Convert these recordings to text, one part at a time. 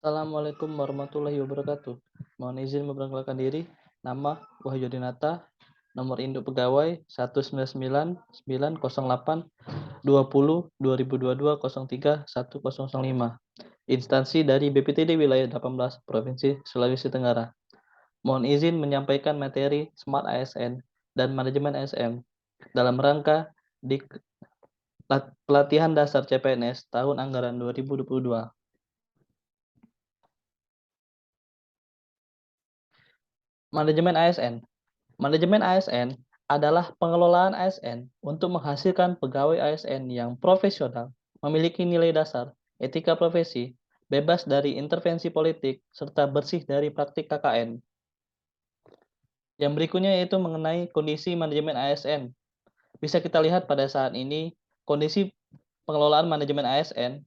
Assalamualaikum warahmatullahi wabarakatuh. Mohon izin memperkenalkan diri. Nama Wahyu Dinata, nomor induk pegawai 1999008202022031005. Instansi dari BPTD wilayah 18 Provinsi Sulawesi Tenggara. Mohon izin menyampaikan materi Smart ASN dan Manajemen ASN dalam rangka di pelatihan dasar CPNS tahun anggaran 2022. Manajemen ASN. Manajemen ASN adalah pengelolaan ASN untuk menghasilkan pegawai ASN yang profesional, memiliki nilai dasar, etika profesi, bebas dari intervensi politik, serta bersih dari praktik KKN. Yang berikutnya yaitu mengenai kondisi manajemen ASN. Bisa kita lihat pada saat ini, kondisi pengelolaan manajemen ASN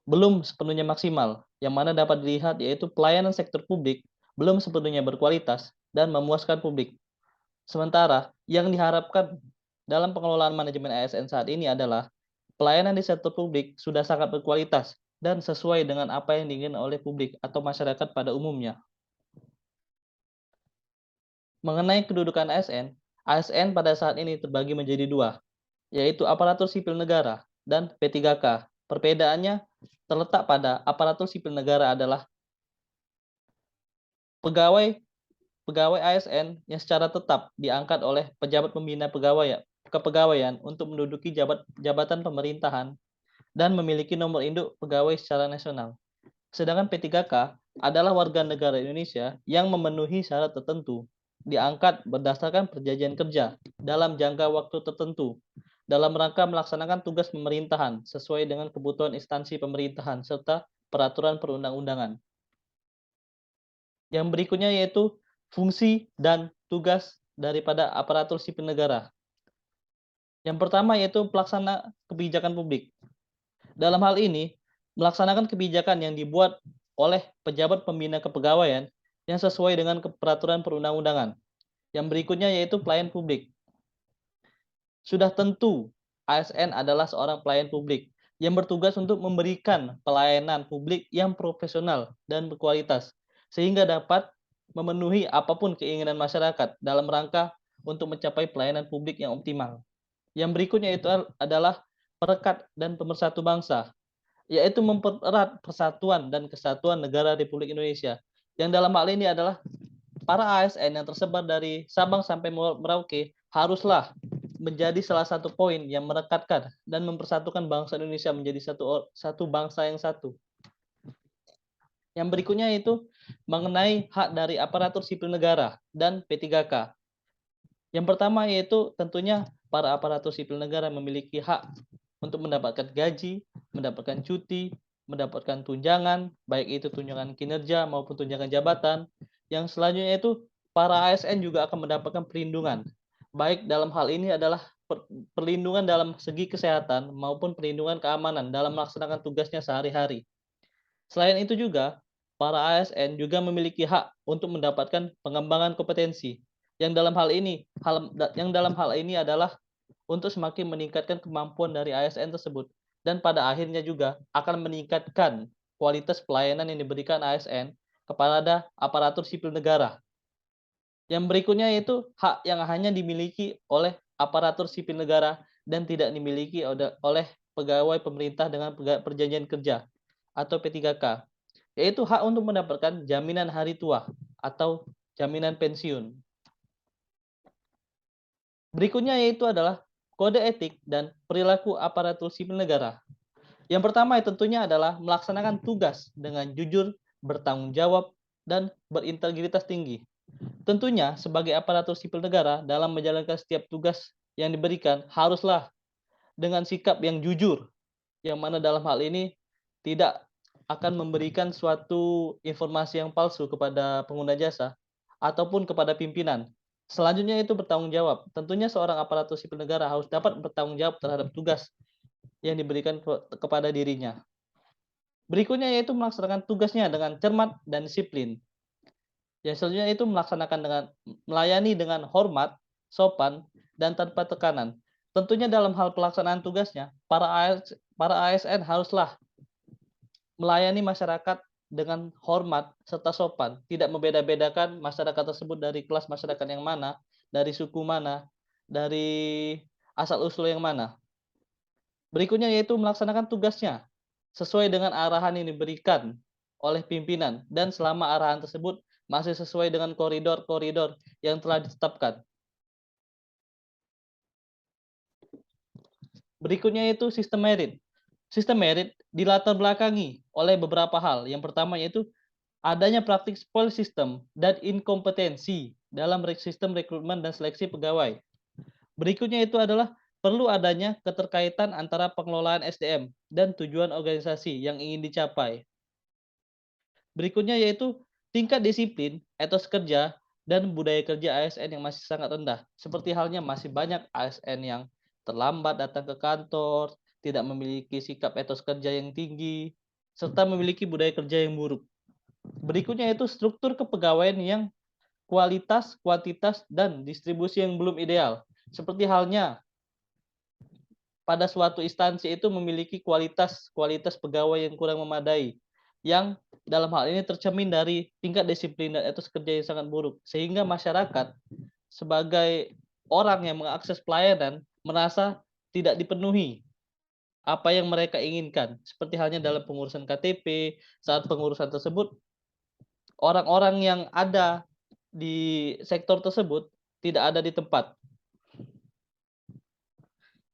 belum sepenuhnya maksimal, yang mana dapat dilihat yaitu pelayanan sektor publik belum sepenuhnya berkualitas dan memuaskan publik. Sementara yang diharapkan dalam pengelolaan manajemen ASN saat ini adalah pelayanan di sektor publik sudah sangat berkualitas dan sesuai dengan apa yang diinginkan oleh publik atau masyarakat pada umumnya. Mengenai kedudukan ASN, ASN pada saat ini terbagi menjadi dua, yaitu aparatur sipil negara dan P3K. Perbedaannya terletak pada aparatur sipil negara adalah pegawai pegawai ASN yang secara tetap diangkat oleh pejabat pembina kepegawaian untuk menduduki jabatan pemerintahan dan memiliki nomor induk pegawai secara nasional. Sedangkan P3K adalah warga negara Indonesia yang memenuhi syarat tertentu, diangkat berdasarkan perjanjian kerja dalam jangka waktu tertentu dalam rangka melaksanakan tugas pemerintahan sesuai dengan kebutuhan instansi pemerintahan serta peraturan perundang-undangan. Yang berikutnya yaitu fungsi dan tugas daripada aparatur sipil negara. Yang pertama yaitu pelaksana kebijakan publik. Dalam hal ini, melaksanakan kebijakan yang dibuat oleh pejabat pembina kepegawaian yang sesuai dengan peraturan perundang-undangan. Yang berikutnya yaitu pelayan publik. Sudah tentu ASN adalah seorang pelayan publik yang bertugas untuk memberikan pelayanan publik yang profesional dan berkualitas sehingga dapat memenuhi apapun keinginan masyarakat dalam rangka untuk mencapai pelayanan publik yang optimal. Yang berikutnya itu adalah perekat dan pemersatu bangsa, yaitu mempererat persatuan dan kesatuan negara Republik Indonesia. Yang dalam hal ini adalah para ASN yang tersebar dari Sabang sampai Merauke haruslah menjadi salah satu poin yang merekatkan dan mempersatukan bangsa Indonesia menjadi satu bangsa yang satu. Yang berikutnya itu mengenai hak dari aparatur sipil negara dan P3K. Yang pertama yaitu tentunya para aparatur sipil negara memiliki hak untuk mendapatkan gaji, mendapatkan cuti, mendapatkan tunjangan, baik itu tunjangan kinerja maupun tunjangan jabatan. Yang selanjutnya itu para ASN juga akan mendapatkan perlindungan. Baik dalam hal ini adalah perlindungan dalam segi kesehatan maupun perlindungan keamanan dalam melaksanakan tugasnya sehari-hari. Selain itu juga, para ASN juga memiliki hak untuk mendapatkan pengembangan kompetensi. Yang dalam hal ini adalah untuk semakin meningkatkan kemampuan dari ASN tersebut dan pada akhirnya juga akan meningkatkan kualitas pelayanan yang diberikan ASN kepada aparatur sipil negara. Yang berikutnya yaitu hak yang hanya dimiliki oleh aparatur sipil negara dan tidak dimiliki oleh pegawai pemerintah dengan perjanjian kerja atau P3K, yaitu hak untuk mendapatkan jaminan hari tua atau jaminan pensiun. Berikutnya yaitu adalah kode etik dan perilaku aparatur sipil negara. Yang pertama tentunya adalah melaksanakan tugas dengan jujur, bertanggung jawab, dan berintegritas tinggi. Tentunya sebagai aparatur sipil negara dalam menjalankan setiap tugas yang diberikan haruslah dengan sikap yang jujur, yang mana dalam hal ini tidak akan memberikan suatu informasi yang palsu kepada pengguna jasa ataupun kepada pimpinan. Selanjutnya itu bertanggung jawab. Tentunya seorang aparatur sipil negara harus dapat bertanggung jawab terhadap tugas yang diberikan kepada dirinya. Berikutnya yaitu melaksanakan tugasnya dengan cermat dan disiplin. Yang selanjutnya itu melayani dengan hormat, sopan, dan tanpa tekanan. Tentunya dalam hal pelaksanaan tugasnya, para ASN haruslah melayani masyarakat dengan hormat serta sopan, tidak membeda-bedakan masyarakat tersebut dari kelas masyarakat yang mana, dari suku mana, dari asal-usul yang mana. Berikutnya yaitu melaksanakan tugasnya sesuai dengan arahan yang diberikan oleh pimpinan dan selama arahan tersebut masih sesuai dengan koridor-koridor yang telah ditetapkan. Berikutnya yaitu sistem merit. Sistem merit dilatar belakangi oleh beberapa hal. Yang pertama yaitu adanya praktik spoil system dan inkompetensi dalam sistem rekrutmen dan seleksi pegawai. Berikutnya itu adalah perlu adanya keterkaitan antara pengelolaan SDM dan tujuan organisasi yang ingin dicapai. Berikutnya yaitu tingkat disiplin, etos kerja, dan budaya kerja ASN yang masih sangat rendah. Seperti halnya masih banyak ASN yang terlambat datang ke kantor, tidak memiliki sikap etos kerja yang tinggi, serta memiliki budaya kerja yang buruk. Berikutnya yaitu struktur kepegawaian yang kualitas, kuantitas, dan distribusi yang belum ideal. Seperti halnya pada suatu instansi itu memiliki kualitas pegawai yang kurang memadai, yang dalam hal ini tercermin dari tingkat disiplin dan etos kerja yang sangat buruk, sehingga masyarakat sebagai orang yang mengakses pelayanan merasa tidak dipenuhi apa yang mereka inginkan. Seperti halnya dalam pengurusan KTP, saat pengurusan tersebut, orang-orang yang ada di sektor tersebut tidak ada di tempat.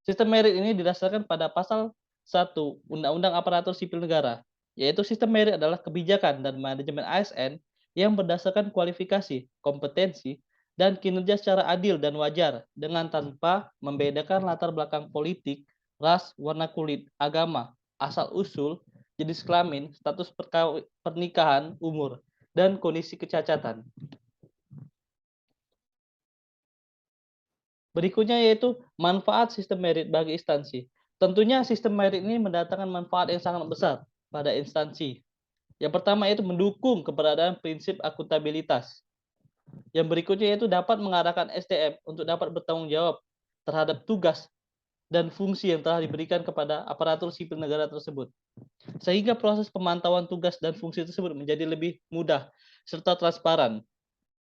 Sistem merit ini didasarkan pada pasal 1 Undang-Undang Aparatur Sipil Negara, yaitu sistem merit adalah kebijakan dan manajemen ASN yang berdasarkan kualifikasi, kompetensi, dan kinerja secara adil dan wajar dengan tanpa membedakan latar belakang politik, ras, warna kulit, agama, asal-usul, jenis kelamin, status pernikahan, umur, dan kondisi kecacatan. Berikutnya yaitu manfaat sistem merit bagi instansi. Tentunya sistem merit ini mendatangkan manfaat yang sangat besar pada instansi. Yang pertama yaitu mendukung keberadaan prinsip akuntabilitas. Yang berikutnya yaitu dapat mengarahkan SDM untuk dapat bertanggung jawab terhadap tugas dan fungsi yang telah diberikan kepada aparatur sipil negara tersebut. Sehingga proses pemantauan tugas dan fungsi tersebut menjadi lebih mudah serta transparan.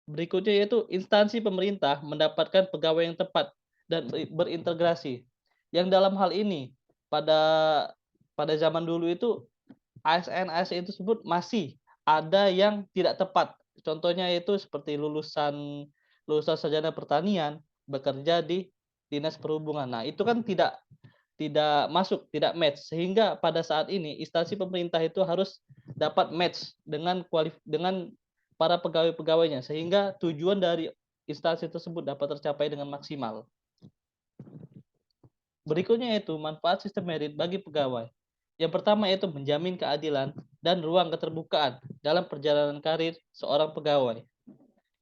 Berikutnya yaitu instansi pemerintah mendapatkan pegawai yang tepat dan berintegrasi. Yang dalam hal ini pada pada zaman dulu itu ASN tersebut masih ada yang tidak tepat. Contohnya itu seperti lulusan lulusan sarjana pertanian bekerja di Dinas Perhubungan. Nah, itu kan tidak tidak masuk, tidak match. Sehingga pada saat ini instansi pemerintah itu harus dapat match dengan para pegawai-pegawainya sehingga tujuan dari instansi tersebut dapat tercapai dengan maksimal. Berikutnya yaitu manfaat sistem merit bagi pegawai. Yang pertama yaitu menjamin keadilan dan ruang keterbukaan dalam perjalanan karir seorang pegawai.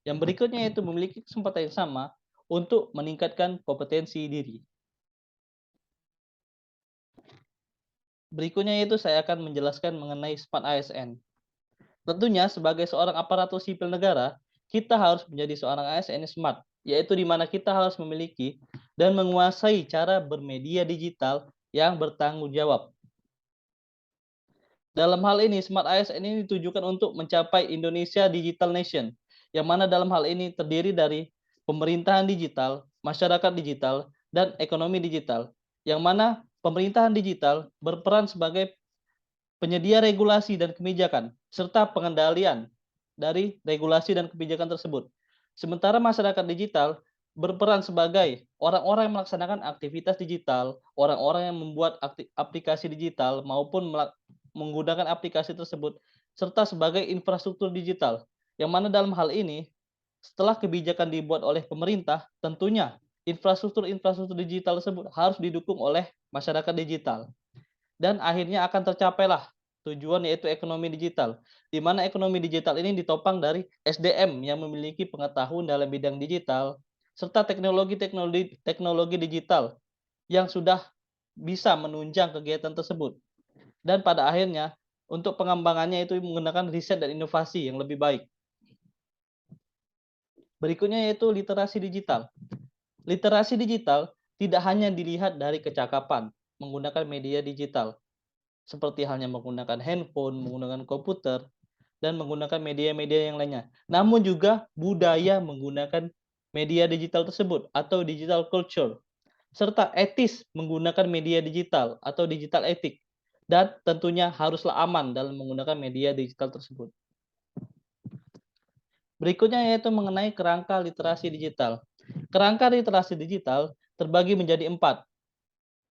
Yang berikutnya yaitu memiliki kesempatan yang sama untuk meningkatkan kompetensi diri. Berikutnya yaitu saya akan menjelaskan mengenai Smart ASN. Tentunya sebagai seorang aparatur sipil negara, kita harus menjadi seorang ASN smart, yaitu di mana kita harus memiliki dan menguasai cara bermedia digital yang bertanggung jawab. Dalam hal ini, Smart ASN ini ditujukan untuk mencapai Indonesia Digital Nation, yang mana dalam hal ini terdiri dari pemerintahan digital, masyarakat digital, dan ekonomi digital, yang mana pemerintahan digital berperan sebagai penyedia regulasi dan kebijakan, serta pengendalian dari regulasi dan kebijakan tersebut. Sementara masyarakat digital berperan sebagai orang-orang yang melaksanakan aktivitas digital, orang-orang yang membuat aplikasi digital maupun menggunakan aplikasi tersebut, serta sebagai infrastruktur digital, yang mana dalam hal ini, setelah kebijakan dibuat oleh pemerintah, tentunya infrastruktur digital tersebut harus didukung oleh masyarakat digital. Dan akhirnya akan tercapailah tujuan yaitu ekonomi digital, di mana ekonomi digital ini ditopang dari SDM yang memiliki pengetahuan dalam bidang digital, serta teknologi digital yang sudah bisa menunjang kegiatan tersebut. Dan pada akhirnya, untuk pengembangannya itu menggunakan riset dan inovasi yang lebih baik. Berikutnya yaitu literasi digital. Literasi digital tidak hanya dilihat dari kecakapan menggunakan media digital, seperti halnya menggunakan handphone, menggunakan komputer, dan menggunakan media-media yang lainnya. Namun juga budaya menggunakan media digital tersebut atau digital culture, serta etis menggunakan media digital atau digital etik, dan tentunya haruslah aman dalam menggunakan media digital tersebut. Berikutnya yaitu mengenai kerangka literasi digital. Kerangka literasi digital terbagi menjadi 4.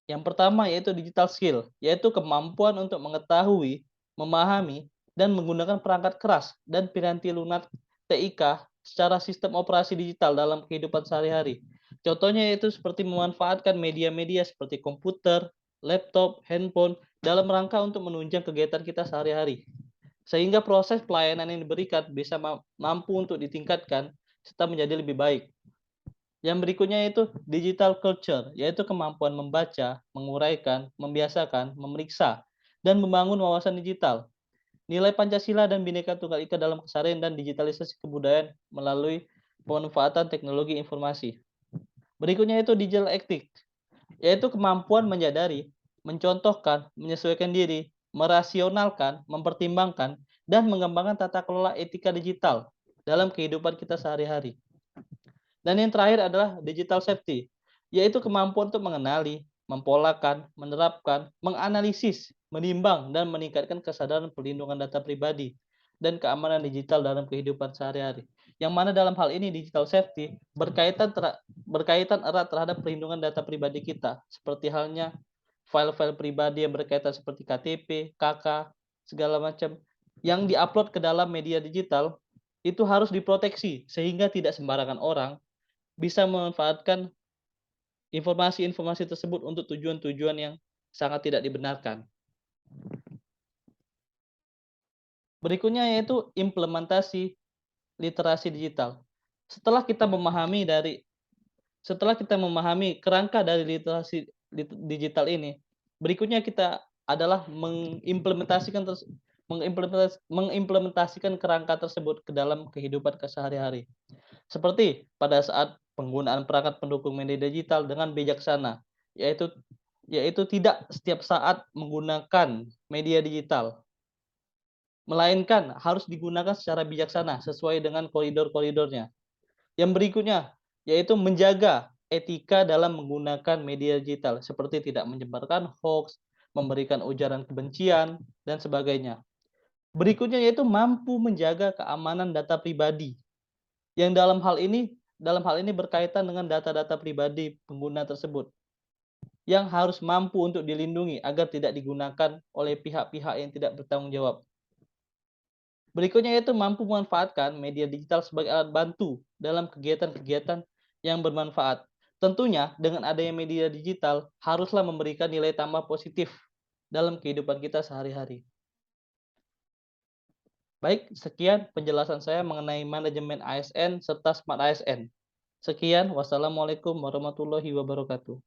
Yang pertama yaitu digital skill, yaitu kemampuan untuk mengetahui, memahami, dan menggunakan perangkat keras dan piranti lunak TIK secara sistem operasi digital dalam kehidupan sehari-hari. Contohnya yaitu seperti memanfaatkan media-media seperti komputer, laptop, handphone dalam rangka untuk menunjang kegiatan kita sehari-hari. Sehingga proses pelayanan yang diberikan bisa mampu untuk ditingkatkan serta menjadi lebih baik. Yang berikutnya yaitu digital culture, yaitu kemampuan membaca, menguraikan, membiasakan, memeriksa, dan membangun wawasan digital. Nilai Pancasila dan Bhinneka Tunggal Ika dalam keseharian dan digitalisasi kebudayaan melalui pemanfaatan teknologi informasi. Berikutnya itu digital ethics, yaitu kemampuan menyadari, mencontohkan, menyesuaikan diri, merasionalkan, mempertimbangkan, dan mengembangkan tata kelola etika digital dalam kehidupan kita sehari-hari. Dan yang terakhir adalah digital safety, yaitu kemampuan untuk mengenali, mempolakan, menerapkan, menganalisis, menimbang, dan meningkatkan kesadaran perlindungan data pribadi dan keamanan digital dalam kehidupan sehari-hari. Yang mana dalam hal ini digital safety berkaitan erat terhadap perlindungan data pribadi kita, seperti halnya file-file pribadi yang berkaitan seperti KTP, KK, segala macam yang diupload ke dalam media digital itu harus diproteksi sehingga tidak sembarangan orang bisa memanfaatkan informasi-informasi tersebut untuk tujuan-tujuan yang sangat tidak dibenarkan. Berikutnya yaitu implementasi literasi digital. Setelah kita memahami kerangka dari literasi digital ini, berikutnya kita adalah mengimplementasikan kerangka tersebut ke dalam kehidupan kesehari-hari. Seperti pada saat penggunaan perangkat pendukung media digital dengan bijaksana, yaitu yaitu tidak setiap saat menggunakan media digital, melainkan harus digunakan secara bijaksana sesuai dengan koridor-koridornya. Yang berikutnya yaitu menjaga etika dalam menggunakan media digital seperti tidak menyebarkan hoax, memberikan ujaran kebencian dan sebagainya. Berikutnya yaitu mampu menjaga keamanan data pribadi yang dalam hal ini berkaitan dengan data-data pribadi pengguna tersebut yang harus mampu untuk dilindungi agar tidak digunakan oleh pihak-pihak yang tidak bertanggung jawab. Berikutnya yaitu mampu memanfaatkan media digital sebagai alat bantu dalam kegiatan-kegiatan yang bermanfaat. Tentunya dengan adanya media digital haruslah memberikan nilai tambah positif dalam kehidupan kita sehari-hari. Baik, sekian penjelasan saya mengenai manajemen ASN serta Smart ASN. Sekian, wassalamualaikum warahmatullahi wabarakatuh.